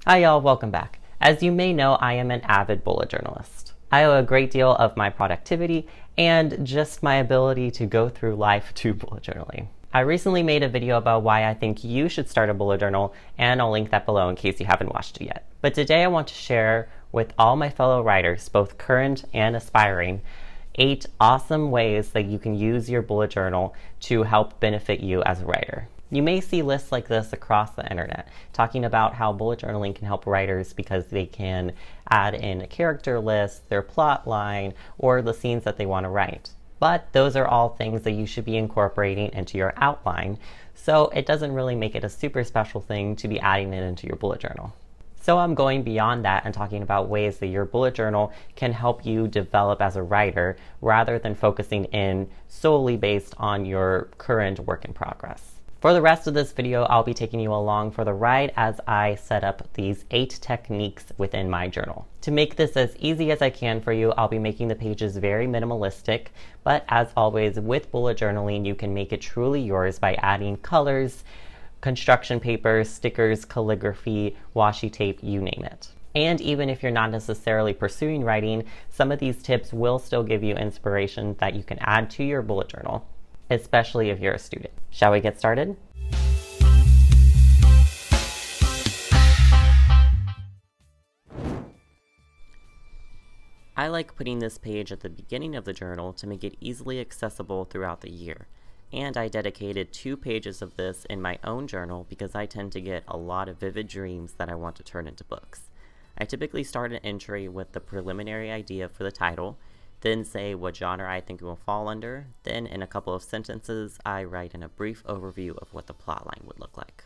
Hi y'all, welcome back. As you may know, I am an avid bullet journalist. I owe a great deal of my productivity and just my ability to go through life to bullet journaling. I recently made a video about why I think you should start a bullet journal, and I'll link that below in case you haven't watched it yet. But today I want to share with all my fellow writers, both current and aspiring, 8 awesome ways that you can use your bullet journal to help benefit you as a writer. You may see lists like this across the internet, talking about how bullet journaling can help writers because they can add in a character list, their plot line, or the scenes that they want to write. But those are all things that you should be incorporating into your outline, so it doesn't really make it a super special thing to be adding it into your bullet journal. So I'm going beyond that and talking about ways that your bullet journal can help you develop as a writer rather than focusing in solely based on your current work in progress. For the rest of this video, I'll be taking you along for the ride as I set up these 8 techniques within my journal. To make this as easy as I can for you, I'll be making the pages very minimalistic, but as always with bullet journaling, you can make it truly yours by adding colors, construction paper, stickers, calligraphy, washi tape, you name it. And even if you're not necessarily pursuing writing, some of these tips will still give you inspiration that you can add to your bullet journal, especially if you're a student. Shall we get started? I like putting this page at the beginning of the journal to make it easily accessible throughout the year. And I dedicated 2 pages of this in my own journal because I tend to get a lot of vivid dreams that I want to turn into books. I typically start an entry with the preliminary idea for the title, then say what genre I think it will fall under, then in a couple of sentences I write in a brief overview of what the plotline would look like.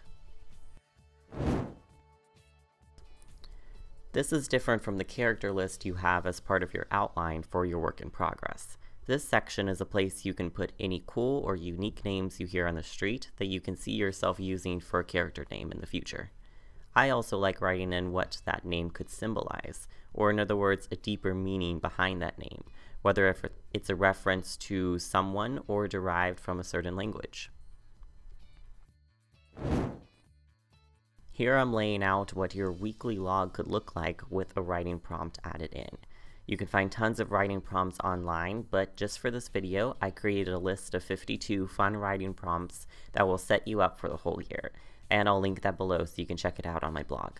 This is different from the character list you have as part of your outline for your work in progress. This section is a place you can put any cool or unique names you hear on the street that you can see yourself using for a character name in the future. I also like writing in what that name could symbolize, or in other words, a deeper meaning behind that name, whether if it's a reference to someone or derived from a certain language. Here I'm laying out what your weekly log could look like with a writing prompt added in. You can find tons of writing prompts online, but just for this video, I created a list of 52 fun writing prompts that will set you up for the whole year, and I'll link that below so you can check it out on my blog.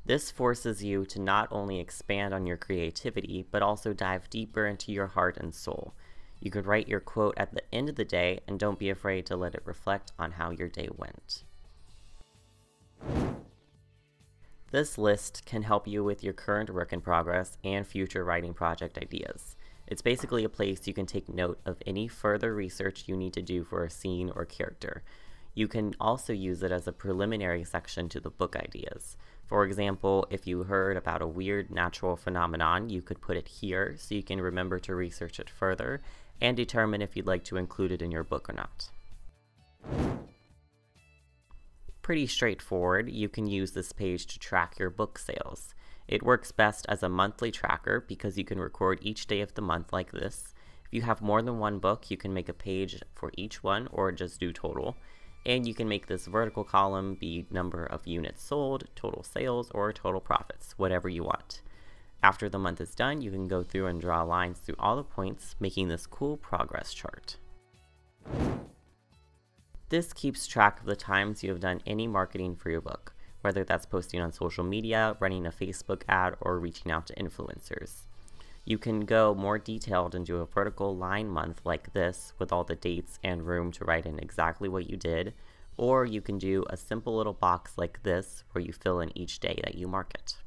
This forces you to not only expand on your creativity, but also dive deeper into your heart and soul. You could write your quote at the end of the day, and don't be afraid to let it reflect on how your day went. This list can help you with your current work in progress and future writing project ideas. It's basically a place you can take note of any further research you need to do for a scene or character. You can also use it as a preliminary section to the book ideas. For example, if you heard about a weird natural phenomenon, you could put it here so you can remember to research it further and determine if you'd like to include it in your book or not. Pretty straightforward. You can use this page to track your book sales. It works best as a monthly tracker because you can record each day of the month like this. If you have more than one book, you can make a page for each one or just do total. And you can make this vertical column be number of units sold, total sales, or total profits, whatever you want. After the month is done, you can go through and draw lines through all the points, making this cool progress chart. This keeps track of the times you have done any marketing for your book, whether that's posting on social media, running a Facebook ad, or reaching out to influencers. You can go more detailed and do a vertical line month like this with all the dates and room to write in exactly what you did, or you can do a simple little box like this where you fill in each day that you market.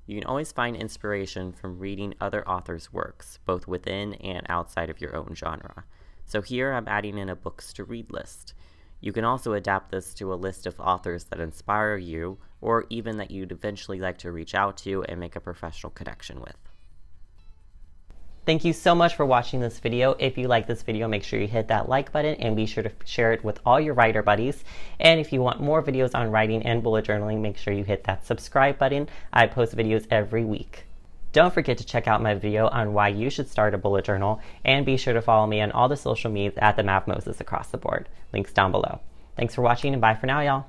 You can always find inspiration from reading other authors' works, both within and outside of your own genre. So here I'm adding in a books to read list. You can also adapt this to a list of authors that inspire you, or even that you'd eventually like to reach out to and make a professional connection with. Thank you so much for watching this video. If you like this video, make sure you hit that like button and be sure to share it with all your writer buddies. And if you want more videos on writing and bullet journaling, make sure you hit that subscribe button. I post videos every week. Don't forget to check out my video on why you should start a bullet journal, and be sure to follow me on all the social medias at the Mav Moses across the board. Links down below. Thanks for watching, and bye for now, y'all.